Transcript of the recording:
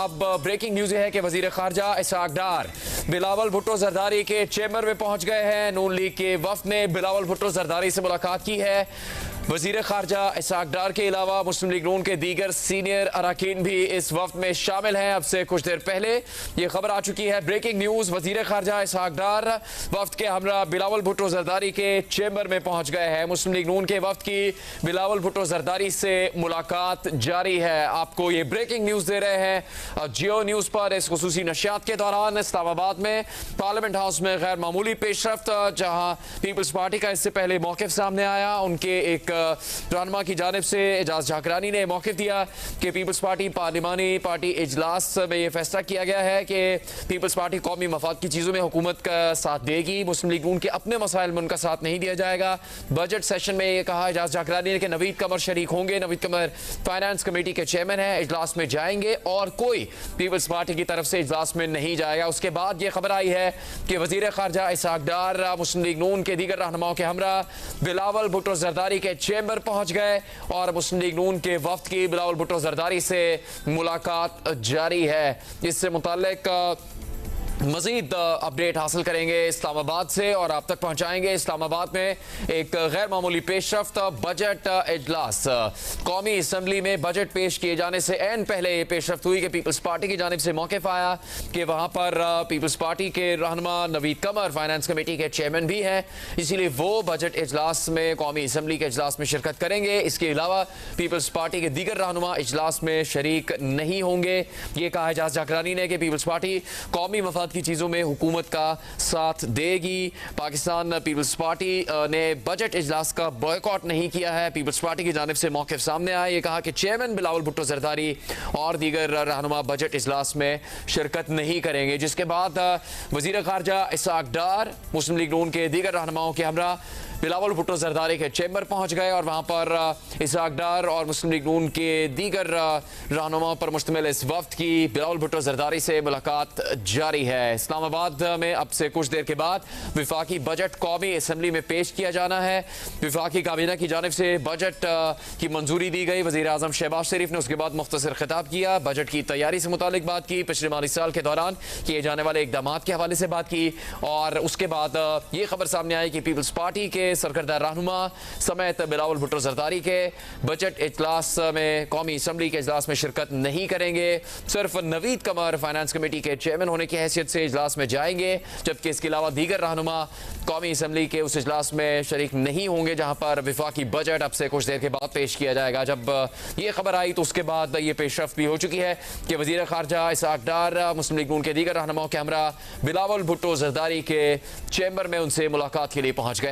अब breaking news है कि वजीर खारजा इसहाक डार बिलावल भुट्टो जरदारी के चेंबर में पहुंच गए हैं। नून लीग के वफ्द ने बिलावल भुट्टो जरदारी से मुलाकात की है। वजीर खारजा इसहाक डार के अलावा मुस्लिम लीग नून के दीगर सीनियर अरकान भी इस वफ्द में शामिल हैं। अब से कुछ देर पहले ये खबर आ चुकी है, ब्रेकिंग न्यूज, वजीर खारजा इसहाक डार वफ्द के हमरा बिलावल भुट्टो जरदारी के चेंबर में पहुंच गए हैं। मुस्लिम लीग नून के वफ्द की बिलावल भुट्टो जरदारी से मुलाकात जारी है। आपको ये ब्रेकिंग न्यूज दे रहे हैं जियो न्यूज पर। इस खुसूसी नशियात के दौरान इस्लामाबाद में पार्लियामेंट हाउस में गैर मामूली पेशरफ्त, जहां पीपल्स पार्टी का इससे पहले मौक़िफ़ सामने आया। उनके एक रहनुमा की जानिब से एजाज झाकरानी ने मौक़िफ़ दिया कि पीपल्स पार्टी पार्लिमानी पार्टी इजलास में यह फैसला किया गया है कि पीपल्स पार्टी कौमी मफाद की चीज़ों में हुकूमत का साथ देगी, मुस्लिम लीग नून के अपने मसाइल में उनका साथ नहीं दिया जाएगा। बजट सेशन में यह कहा एजाज झाकरानी ने कि नवीद कमर शरीक होंगे। नवीद कमर फाइनेंस कमेटी के चेयरमैन है, इजलास में जाएंगे और कोई पीपल्स पार्टी की तरफ से इजलास में नहीं जाएगा। उसके बाद यह खबर आई है कि वजीर खारजा इसहाक डार मुस्लिम लीग नून के दीगर रहनुमाओं के हमरा बिलावल भुट्टो जरदारी के चेंबर पहुंच गए और मुस्लिम लीग नून के वफ्द की बिलावल भुट्टो जरदारी से मुलाकात जारी है। इससे मुताल्लिक मजीद अपडेट हासिल करेंगे इस्लामाबाद से और आप तक पहुंचाएंगे। इस्लामाबाद में एक गैर मामूली पेशरफ्त, बजट इजलास, कौमी असम्बली में बजट पेश किए जाने से एन पहले ये पेशरफ्त हुई कि पीपल्स पार्टी की जानिब से मौक़िफ़ आया कि वहाँ पर पीपल्स पार्टी के रहनुमा नवीद कमर फाइनेंस कमेटी के चेयरमैन भी हैं, इसीलिए वो बजट इजलास में कौमी असम्बली के इजलास में शिरकत करेंगे। इसके अलावा पीपल्स पार्टी के दीगर रहनुमा इजलास में शरीक नहीं होंगे। ये कहा एजाज झाकरानी ने कि पीपल्स पार्टी कौमी मफाद की चीजों में हुकूमत का साथ देगी। पाकिस्तान पीपल्स पार्टी ने बजट इजलास का बॉयकॉट नहीं किया है। पीपल्स पार्टी की जानिब से मौक़िफ़ सामने आया। ये कहा कि चेयरमैन बिलावल भुट्टो जरदारी और दीगर रहनुमा बजट इजलास में शिरकत नहीं करेंगे। जिसके बाद वजीर खारजा इसहाक डार मुस्लिम लीग नून के दीगर रहनुमाओं के हमरा बिलावल भुट्टो जरदारी के चेंबर पहुंच गए और वहां पर इसहाक डार और मुस्लिम लीग नून के दीगर रहनुमाओं पर मुश्तमिल इस वफ्द की बिलावल भुट्टो जरदारी से मुलाकात जारी है। इस्लामाबाद में अब से कुछ देर के बाद विफाकी बजट कौमी असम्बली में पेश किया जाना है। विफाकी काबीना की जानिब से बजट की मंजूरी दी गई। वज़ीर आज़म शहबाज शरीफ ने उसके बाद मुख्तसर खिताब किया, बजट की तैयारी से मुतालिक बात की, पिछले माली साल के दौरान किए जाने वाले इकदाम के हवाले से बात की और उसके बाद ये खबर सामने आई कि पीपल्स पार्टी के सरकर्दा रहनुमा समेत बिलावल भुट्टो जरदारी के बजट इजलास में कौमी असम्बली के इजलास में शिरकत नहीं करेंगे। सिर्फ नवीद कमर फाइनेंस कमेटी के चेयरमैन होने की हैसियत से इजलास में जाएंगे, जबकि इसके अलावा दीगर रहनुमा कौमी असम्बली के उस इजलास में शरीक नहीं होंगे जहां पर विफाकी बजट अब से कुछ देर के बाद पेश किया जाएगा। जब ये खबर आई तो उसके बाद ये पेशरफ्त भी हो चुकी है कि वजीर खारजा इसहाक डार मुस्लिम लीग नून के दीगर रहनुमाओं के हमरा बिलावल भुट्टो जरदारी के चेंबर में उनसे मुलाकात के लिए पहुंच गए।